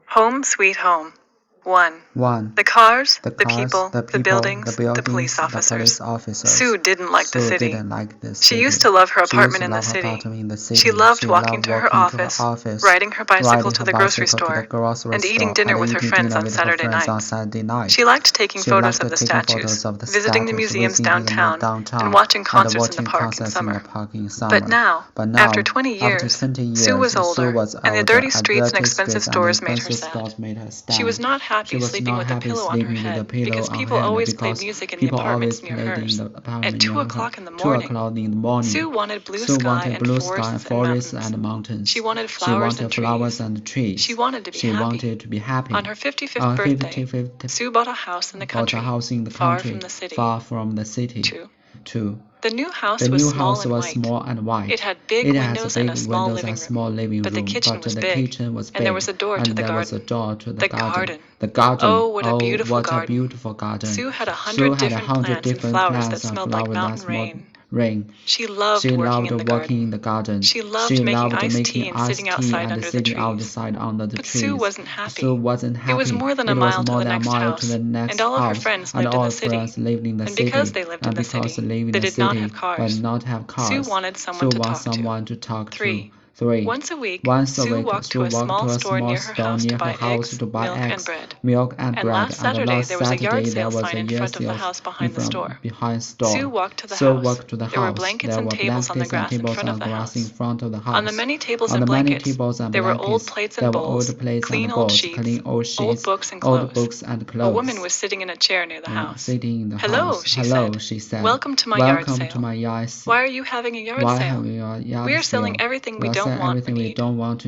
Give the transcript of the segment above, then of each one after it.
Home Sweet Home. 1. The cars, the people, the buildings, the police officers. Sue didn't like the city. She used to love her apartment in the city. She loved walking to her office, riding her bicycle to the grocery store, and eating dinner with her friends on Saturday nights. She liked taking photos of the statues, visiting the museums downtown, and watching concerts in the park in summer. But now, after 20 years, Sue was older, and the dirty streets and expensive stores made her sad. She was not happy sleeping with a pillow on her head because people always played music in the apartments near hers. At 2 o'clock in the morning, Sue wanted blue sky and forests and mountains. She wanted flowers and trees. She wanted to be happy. On her 55th birthday, Sue bought a house in the country, far from the city. 2. The new house was small and white. It had big windows and a small living room, but the kitchen was big, and there was a door to the garden. The garden. Oh, what a beautiful garden. Sue had 100 different plants and flowers that smelled like mountain rain. She loved working in the garden. She loved making iced tea and sitting outside under the trees. But Sue wasn't happy. It was more than a mile to the next house, and all of her friends lived in the city. And because they lived in the city, they did not have cars. Sue wanted someone to talk to. 3. Once a week, Sue walked to a small store near her house to buy eggs, milk, and bread. And last Saturday, there was a yard sale sign in front of the house behind the store. Sue walked to the house. There were blankets and tables on the grass in front of the house. On the many tables and blankets, there were old plates and bowls, clean old sheets, old books and clothes. A woman was sitting in a chair near the house. Hello, she said. Welcome to my yard sale. Why are you having a yard sale? We are selling everything we don't want to need.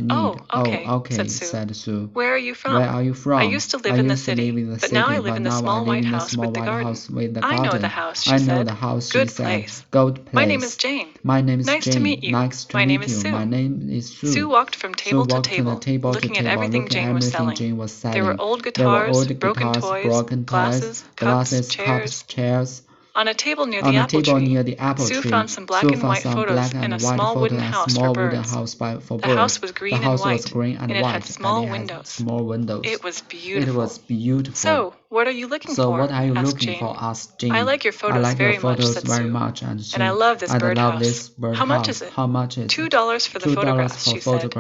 Oh, okay, said Sue. Where are you from? I used to live in the city, but now I live in the small white house with the garden. I know the house, she said. Good place. My name is Jane. Nice to meet you. My name is Sue. Sue walked from table to table, looking at everything Jane was selling. There were old guitars, broken toys, glasses, cups, chairs. On a table near the apple tree, Sue found some black and white photos and a small wooden house for birds. The house was green and white, and it had small windows. It was beautiful. So, what are you looking for? asked Jane. I like your photos very much, said Sue. And I love this birdhouse. How much is it? $2 for the photograph, she said.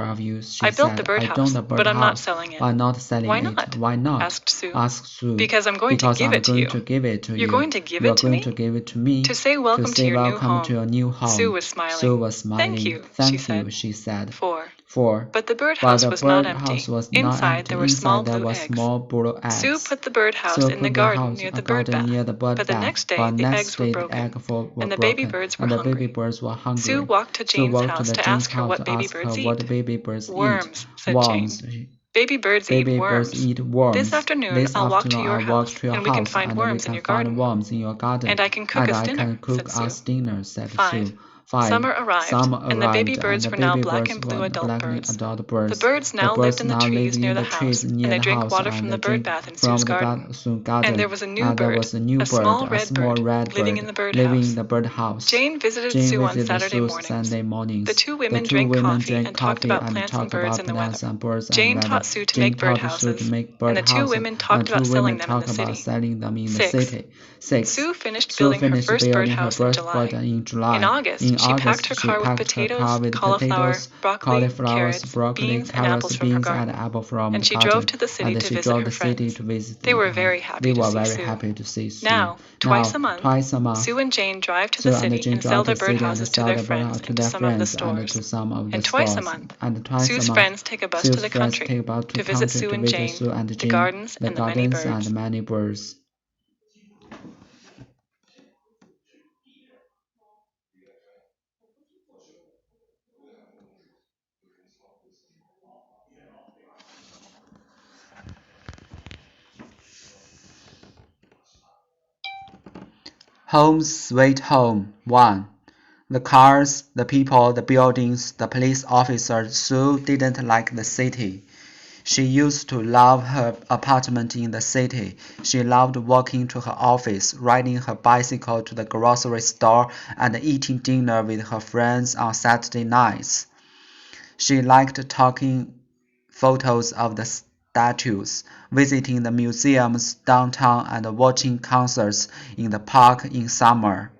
I built the birdhouse, but I'm not selling it. Why not? asked Sue. Because I'm going to give it to you. You're going to give it to me? To say welcome to your new home. Sue was smiling. Thank you, she said. 4. But the birdhouse was not empty. Inside there were small blue eggs. Sue put the birdhouse in the garden near the bird bath. But the next day the eggs were broken, and the baby birds were hungry. Sue walked to Jane's house to ask her what baby birds eat. Worms, said Jane. Baby birds eat worms. This afternoon I'll walk to your house, and we can find worms in your garden. And I can cook us dinner, said Sue. 5. Summer arrived, and the baby birds were now black and blue adult birds. The birds now lived in the trees near the house, and they drank water from the bird bath in Sue's garden. And there was a new bird, a small red bird, living in the birdhouse. Jane visited Sue on Saturday mornings. The two women drank coffee and talked about plants and birds and the weather. Jane taught Sue to make birdhouses, and the two women talked about selling them in the city. 6. Sue finished building her first birdhouse in July. In August, she packed her car with potatoes, cauliflower, broccoli, carrots, beans, and apples from her garden. And she drove to the city to visit her friends. They were very happy to see Sue. Now, twice a month, Sue and Jane drive to the city and sell their birdhouses to their friends and to some of the stores. And twice a month, Sue's friends take a bus to the country to visit Sue and Jane, the gardens, and the many birds. Home Sweet Home 1. The cars, the people, the buildings, the police officers. Sue didn't like the city. She used to love her apartment in the city. She loved walking to her office, riding her bicycle to the grocery store, and eating dinner with her friends on Saturday nights. She liked taking photos of the statues, visiting the museums downtown, and watching concerts in the park in summer.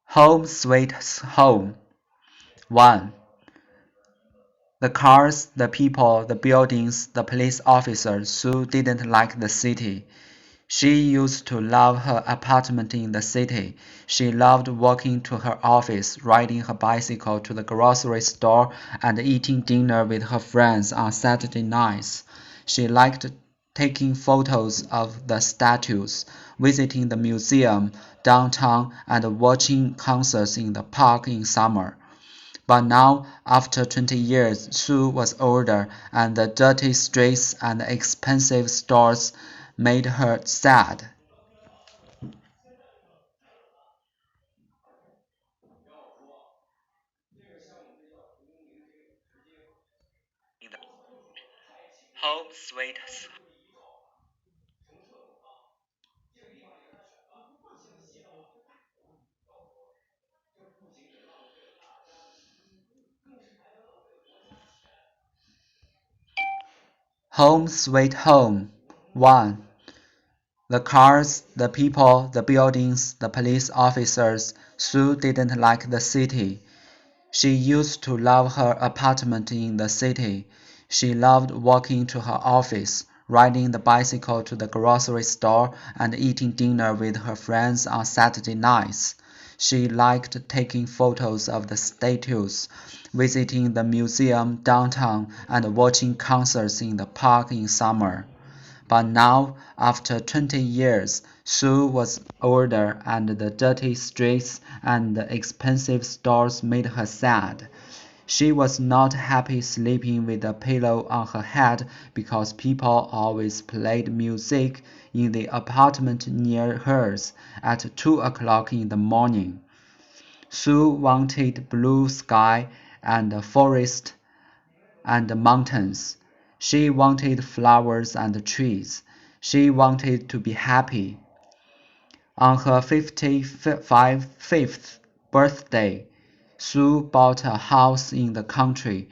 Home Sweet Home 1. The cars, the people, the buildings, the police officers. Sue didn't like the city. She used to love her apartment in the city. She loved walking to her office, riding her bicycle to the grocery store, and eating dinner with her friends on Saturday nights. She liked taking photos of the statues, visiting the museum downtown, and watching concerts in the park in summer. But now, after 20 years, Sue was older, and the dirty streets and expensive stores made her sad. Home Sweet Home Sweet Home 1. The cars, the people, the buildings, the police officers. Sue didn't like the city. She used to love her apartment in the city. She loved walking to her office, riding the bicycle to the grocery store, and eating dinner with her friends on Saturday nights. She liked taking photos of the statues, visiting the museum downtown, and watching concerts in the park in summer. But now, after 20 years, Sue was older, and the dirty streets and the expensive stores made her sad. She was not happy sleeping with a pillow on her head because people always played music in the apartment near hers at 2 o'clock in the morning. Sue wanted blue sky and a forest and mountains. She wanted flowers and trees. She wanted to be happy. On her 55th birthday, Sue bought a house in the country.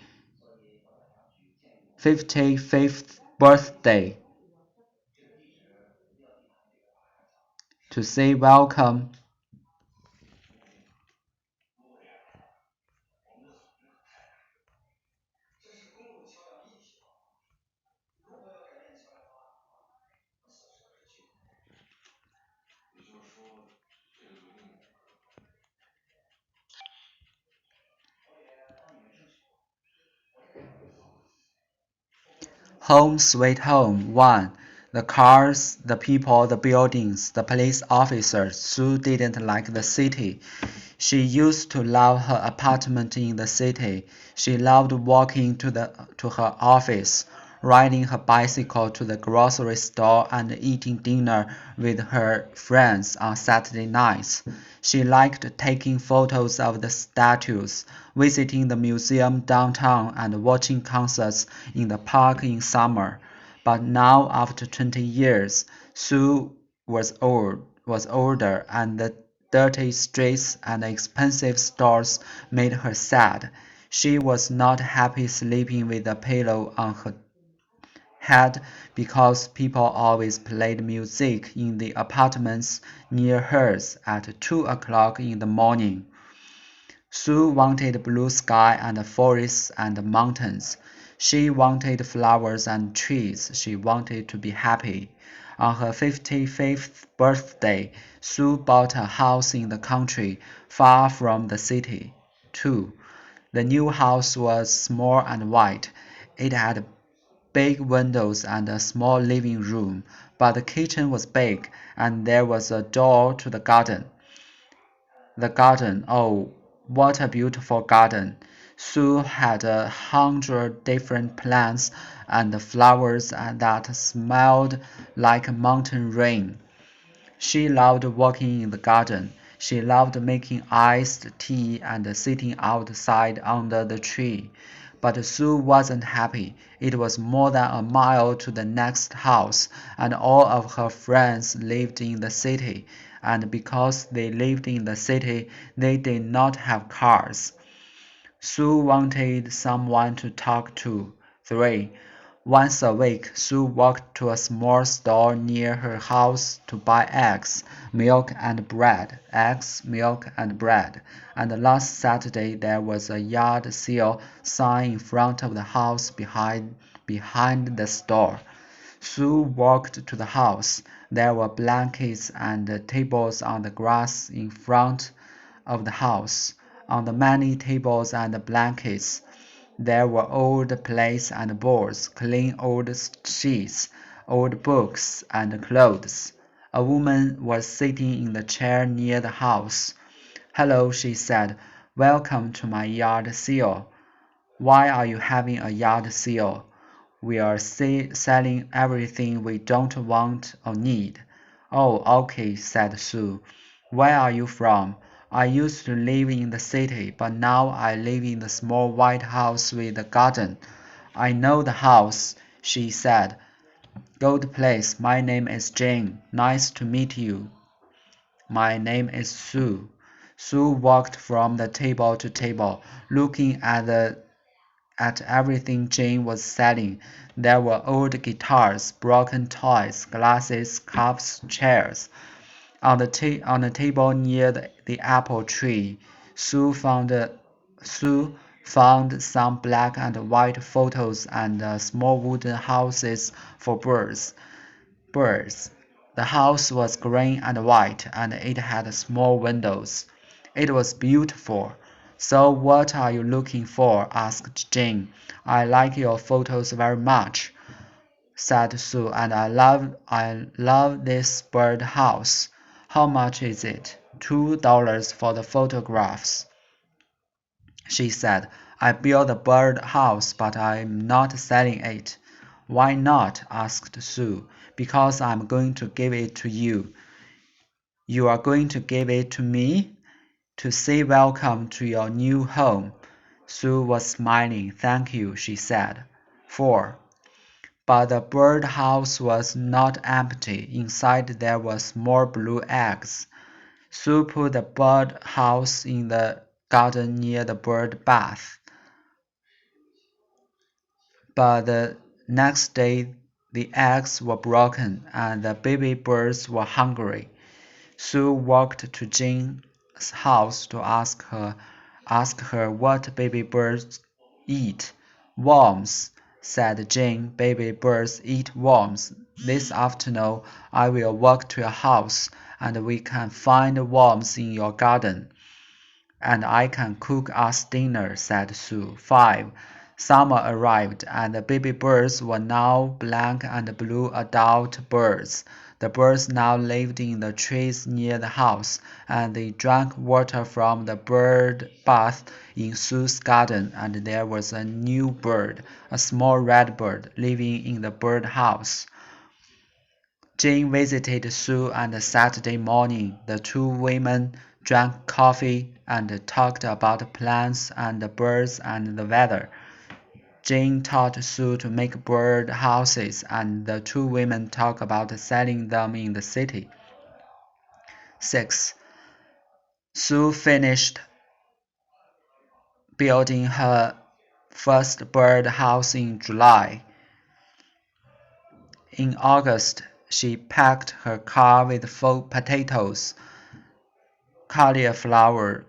55th birthday. To say welcome. Home Sweet Home 1. The cars, the people, the buildings, the police officers. Sue didn't like the city. She used to love her apartment in the city. She loved walking to her office, riding her bicycle to the grocery store, and eating dinner with her friends on Saturday nights. She liked taking photos of the statues, visiting the museum downtown, and watching concerts in the park in summer. But now, after 20 years, Sue was older, and the dirty streets and expensive stores made her sad. She was not happy sleeping with a pillow on her head because people always played music in the apartments near hers at 2 o'clock in the morning. Sue wanted blue sky and forests and mountains. She wanted flowers and trees. She wanted to be happy. On her 55th birthday, Sue bought a house in the country, far from the city. 2. The new house was small and white. It had big windows and a small living room, but the kitchen was big, and there was a door to the garden. The garden, oh, what a beautiful garden! Sue had 100 different plants and flowers that smelled like mountain rain. She loved walking in the garden. She loved making iced tea and sitting outside under the tree. But Sue wasn't happy. It was more than a mile to the next house, and all of her friends lived in the city. And because they lived in the city, they did not have cars. Sue wanted someone to talk to. 3. Once a week, Sue walked to a small store near her house to buy eggs, milk, and bread. Eggs, milk, and bread. And last Saturday there was a yard sale sign in front of the house behind the store. Sue walked to the house. There were blankets and tables on the grass in front of the house. On the many tables and blankets, there were old plates and bowls, clean old sheets, old books, and clothes. A woman was sitting in the chair near the house. "Hello," she said. "Welcome to my yard sale." "Why are you having a yard sale?" "We are selling everything we don't want or need." "Oh, okay," said Sue. "Where are you from?" "I used to live in the city, but now I live in the small white house with a garden." "I know the house," she said. "Good place. My name is Jane. Nice to meet you." "My name is Sue." Sue walked from the table to table, looking at everything Jane was selling. There were old guitars, broken toys, glasses, cups, chairs. On the table near the apple tree, Sue found some black and white photos and small wooden houses for birds. The house was green and white, and it had small windows. It was beautiful. "So what are you looking for?" asked Jane. "I like your photos very much," said Sue, "and I love this bird house." "How much is it?" $2 for the photographs," she said. "I built the bird house, but I'm not selling it." "Why not?" asked Sue. "Because I'm going to give it to you." "You are going to give it to me?" "To say welcome to your new home." Sue was smiling. "Thank you," she said. 4. But the bird house was not empty. Inside there were small blue eggs. Sue put the bird house in the garden near the bird bath. But the next day the eggs were broken and the baby birds were hungry. Sue walked to Jane's house to ask her what baby birds eat. "Worms," said Jane. "Baby birds eat worms. This afternoon I will walk to your house, and we can find worms in your garden." "And I can cook us dinner," said Sue. 5. Summer arrived, and the baby birds were now black and blue adult birds. The birds now lived in the trees near the house, and they drank water from the bird bath in Sue's garden, and there was a new bird, a small red bird, living in the bird house. Jane visited Sue on Saturday morning. The two women drank coffee and talked about plants and birds and the weather. Jane taught Sue to make bird houses, and the two women talked about selling them in the city. 6. Sue finished building her first bird house in July. In August, she packed her car with potatoes, cauliflowers,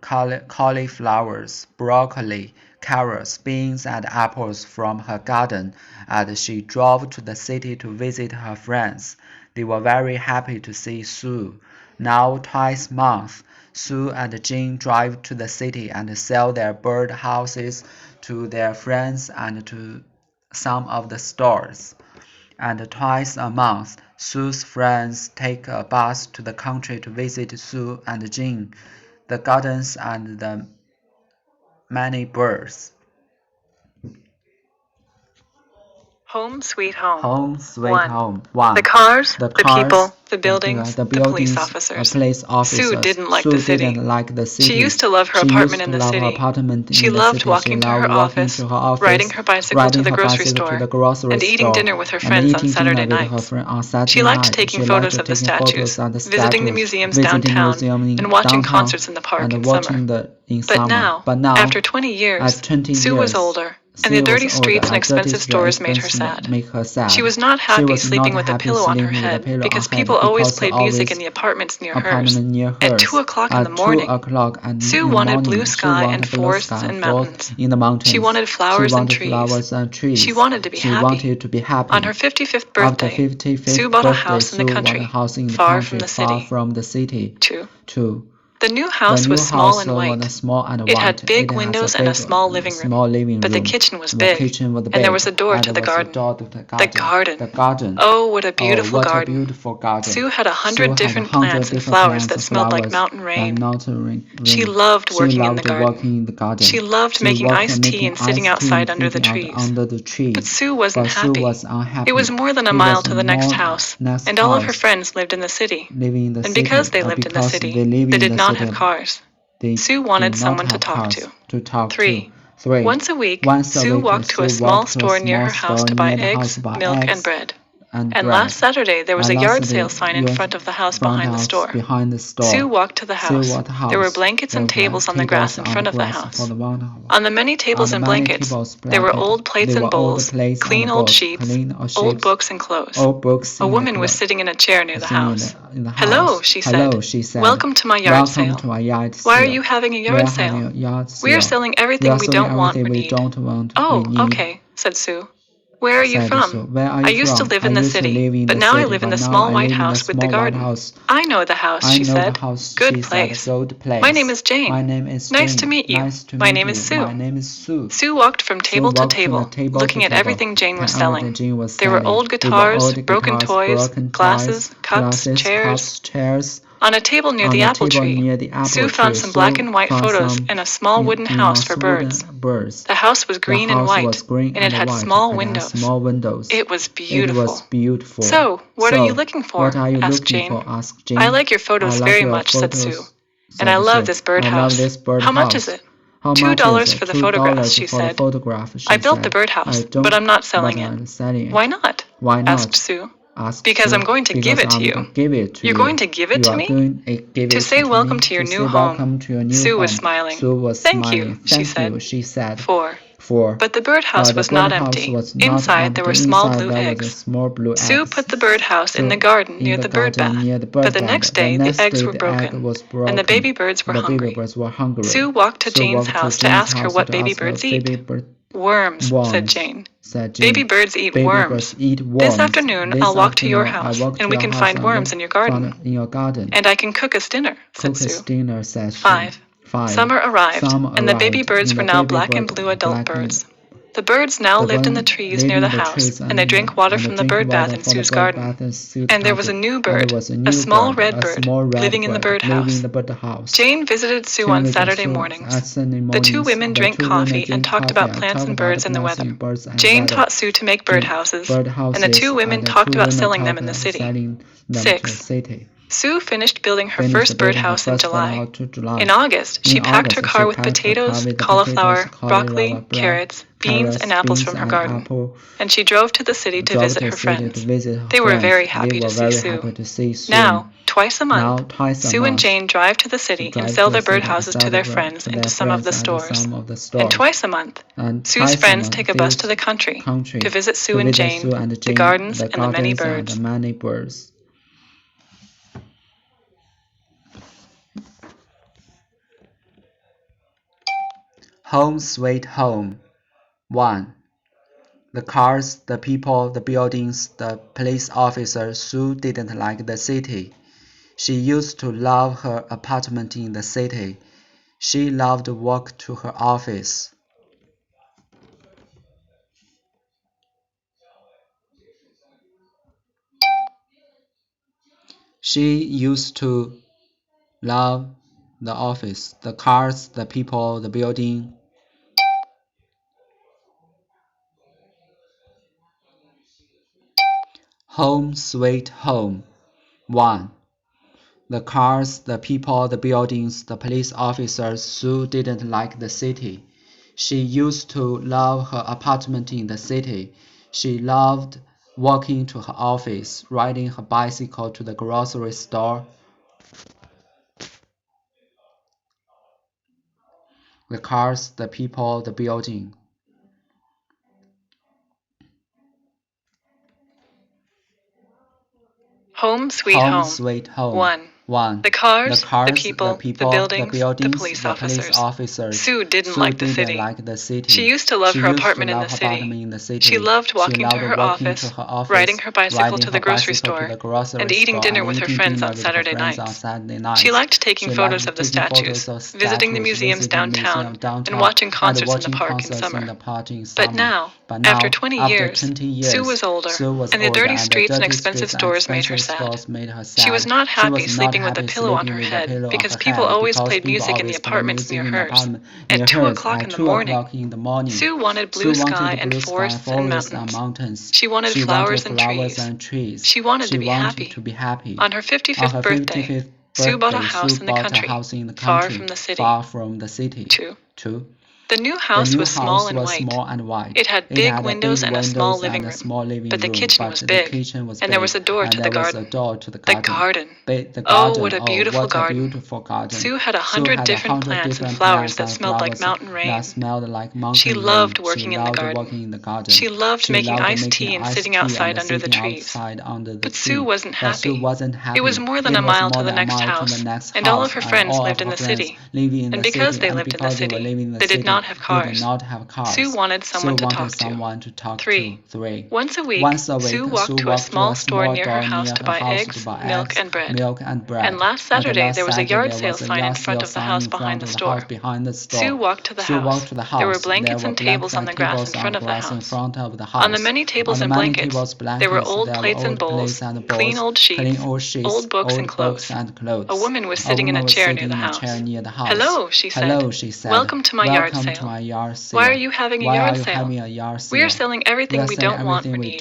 broccoli, carrots, beans, and apples from her garden, and she drove to the city to visit her friends. They were very happy to see Sue. Now, twice a month, Sue and Jane drive to the city and sell their bird houses to their friends and to some of the stores. And twice a month, Sue's friends take a bus to the country to visit Sue and Jane, the gardens, and the many birds. Home Sweet Home. Home Sweet 1. Home. 1. The cars, The the cars, people, the buildings, the the police buildings, officers. police officers. Sue didn't like Sue the city. didn't like the city. She used to love her She apartment used in to the love her city. apartment She in the loved city. walking She to her loved walking office, to her office, riding her bicycle to the grocery store, to the grocery and eating store, dinner with her and friends on eating Saturday dinner with her nights. friend on Saturday She liked night. taking She photos liked of the taking photos statues, of the visiting the statues, museums visiting downtown, museum in and watching downtown, concerts in the park and in watching summer. in But summer. now, after 20 years, at 20 Sue years, was older, and Sue the was dirty older, streets and and dirty expensive stores made her sad. make her sad. She was not She happy was sleeping not with a happy pillow on her sleeping with a head pillow because on her people head always because played music always in the apartments near hers. apartment near hers. At 2 o'clock in the At 2 morning, o'clock and Sue in the wanted morning, blue sky she and wanted blue forests sky and for mountains. in the mountains. She wanted flowers and trees. Flowers and trees. She wanted to be She happy. wanted to be happy. On her 55th After birthday, 55th Sue bought a birthday, house in the Sue bought a country, house in the far country, from the far city. from the city. 2. The new house The new was small house and white. was small and It white. had big It has windows a and a big, small living room. But the kitchen was big, and there was a door to the garden. The garden. Oh, what a beautiful garden. Sue had 100 different plants and flowers that smelled like mountain rain. She loved working in the garden. She loved making iced tea and sitting outside under the trees. But Sue wasn't happy. It was more than a mile to the next house, and all of her friends lived in the city. And because they lived in the city, they did not have cars. Sue wanted someone to talk to. 3. Once a week, Sue walked to a small store near her house to buy eggs, milk, and bread. And last Saturday, there was a yard sale sign in front of the house behind the store. Sue walked to the house. There were blankets and tables on the grass in front of the house. On the many tables and blankets, there were old plates and bowls, clean old sheets, old books and clothes. A woman was sitting in a chair near the house. "Hello," she said. "Welcome to my yard sale. Why are you having a yard sale?" "We are selling everything we don't want or need." "Oh, okay," said Sue. "Where are you from?" "I used to live in the city, but now I live in the small white house with the garden." "I know the house," she said. "Good place. My name is Jane. Nice to meet you. My name is Sue." Sue walked from table to table, looking at everything Jane was selling. There were old guitars, broken toys, glasses, cups, chairs. On a table near the apple tree, Sue found some black and white photos and a small wooden house for birds. The house was green and white, and it had small windows. It was beautiful. "So, what are you looking for?" asked Jane. "I like your photos very much," said Sue. "And I love this birdhouse. How much is it?" $2 for the photographs, she said. "I built the birdhouse, but I'm not selling it." "Why not?" asked Sue. "Because I'm going to give it to you." "You're going to give it to me?" "To say welcome to your new home." Sue was smiling. "Thank you," she said. 4. But the birdhouse was not empty. Inside there were small blue eggs. Sue put the birdhouse in the garden near the bird bath. But the next day the eggs were broken, and the baby birds were hungry. Sue walked to Jane's house to ask her what baby birds eat. "Worms," said Jane. "Baby birds eat worms. This afternoon I'll walk to your house, and we can find worms in your garden." "And I can cook us dinner," said Sue. 5. Summer arrived, and the baby birds were now black and blue adult birds. The birds now lived in the trees near the house, and they drank water from the bird bath in Sue's garden. And there was a new bird, a small red bird, living in the birdhouse. Jane visited Sue on Saturday mornings. The two women drank coffee and talked about plants and birds and the weather. Jane taught Sue to make birdhouses, and the two women talked about selling them in the city. 6. Sue finished building her first birdhouse in July. In August, she packed her car with potatoes, cauliflower, broccoli, carrots, beans, and apples from her garden, and she drove to the city to visit her friends. They were very happy to see Sue. Now, twice a month, Sue and Jane drive to the city and sell their birdhouses to their friends and to some of the stores. And twice a month, Sue's friends take a bus to the country to visit Sue and Jane, the gardens, and the many birds. Home Sweet Home. 1. The cars, the people, the buildings, the police officers. Sue didn't like the city. She used to love her apartment in the city. She loved to walk to her office. She used to love the office, the cars, the people, the building. Home Sweet Home. 1. The cars, the people, the buildings, the police officers. Sue didn't like the city. She used to love her apartment in the city. She loved walking to her office, riding her bicycle to the grocery store. The cars, the people, the building. Home Sweet Home. Sweet Home. 1. The cars, the people, the buildings, the police officers. Sue didn't like the city. She used to love her apartment in the city. She loved walking to her office, riding her bicycle to the grocery store, and eating dinner with her friends on Saturday nights. She liked taking photos of the statues, visiting the museums downtown, and watching concerts in the park in summer. But now, after 20 years, Sue was older, and the dirty streets and expensive stores made her sad. She was not happy sleeping with a pillow on her head because people always played music in the apartments near hers. At 2 o'clock in the morning, Sue wanted blue sky and forests and mountains. She wanted flowers and trees. She wanted to be happy. On her 55th birthday, Sue bought a house in the country, far from the city. 2. The new house was small and white. It had big windows and a small living room, but the kitchen was big, and there was a door to the garden. The garden. Oh, what a beautiful garden. Sue had 100 different plants and flowers that smelled like mountain rain. She loved working in the garden. She loved making iced tea and sitting outside under the trees. But Sue wasn't happy. It was more than a mile to the next house, and all of her friends lived in the city. And because they lived in the city, they did not have cars. Sue wanted someone to talk to. 3. Once a week, Sue walked to a small store near her house to buy eggs, milk, and bread. And last Saturday, there was a yard sale sign in front of the house behind the store. Sue walked to the house. There were blankets and tables on the grass in front of the house. On the many tables and blankets, there were old plates and bowls, clean old sheets, old books and clothes. A woman was sitting in a chair near the house. "Hello," she said. "Welcome to my yard sale. Why are you having a yard sale? We are selling everything we don't want or need."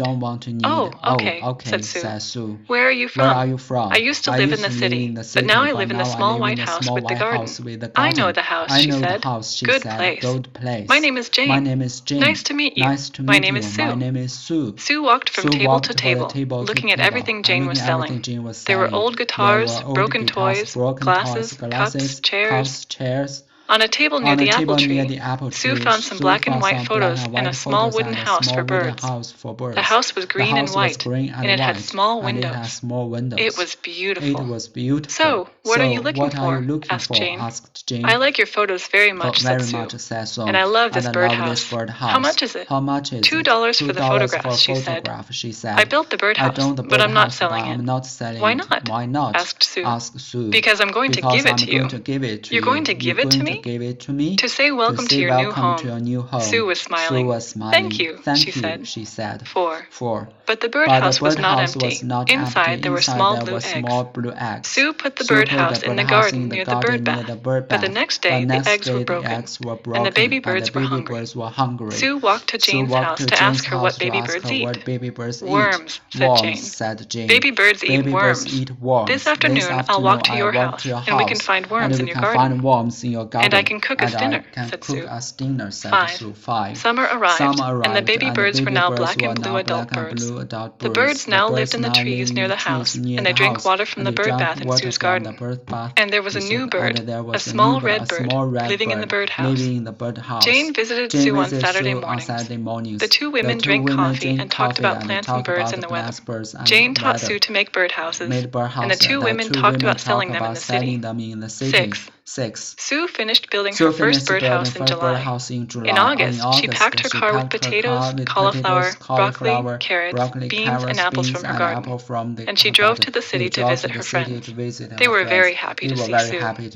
"Oh, okay," said Sue. "Where are you from?" "I used to live in the city, but now I live in the small white house with the garden." "I know the house," she said. "Good place. My name is Jane. Nice to meet you. My name is Sue." Sue walked from table to table, looking at everything Jane was selling. There were old guitars, broken toys, glasses, cups, chairs. On a table near the apple tree, Sue found some black and white photos and a small wooden house for birds. The house was green and white, and it had small windows. It was beautiful. "So, what are you looking for?" asked Jane. "I like your photos very much," said Sue. "And I love this birdhouse. How much is it?" $2 for the photographs, she said. "I built the birdhouse, but I'm not selling it." "Why not?" asked Sue. "Because I'm going to give it to you." "You're going to give it to me?" "To say welcome to your new home." Sue was smiling. Thank you, she said. 4. But the birdhouse was not empty. Inside there were small blue eggs. Sue put the birdhouse in the garden near the bird bath. But the next day the eggs were broken, and the baby birds were hungry. Sue walked to Jane's house to ask her what baby birds eat. "Worms," said Jane. "Baby birds eat worms. This afternoon I'll walk to your house, and we can find worms in your garden." "And I can cook us dinner," said Sue. 5. Summer arrived, and the baby birds were now black and blue adult birds. The birds now lived in the trees near the house, and they drank water from the bird bath in Sue's garden. And there was a new bird, a small red bird, living in the birdhouse. Jane visited Sue on Saturday mornings. The two women drank coffee and talked about plants and birds and the weather. Jane taught Sue to make birdhouses, and the two women talked about selling them in the city. 6. Sue finished building her first birdhouse in July. In August, she packed her car with potatoes, cauliflower, broccoli, carrots, beans, and apples from her garden, and she drove to the city to visit her friends. They were very happy to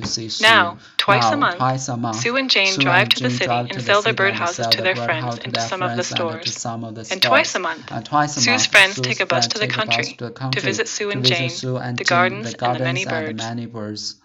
see Sue. Now, twice a month, Sue and Jane drive to the city and sell their birdhouses to their friends and to some of the stores. And twice a month, Sue's friends take a bus to the country to visit Sue and Jane, the gardens, and the many birds.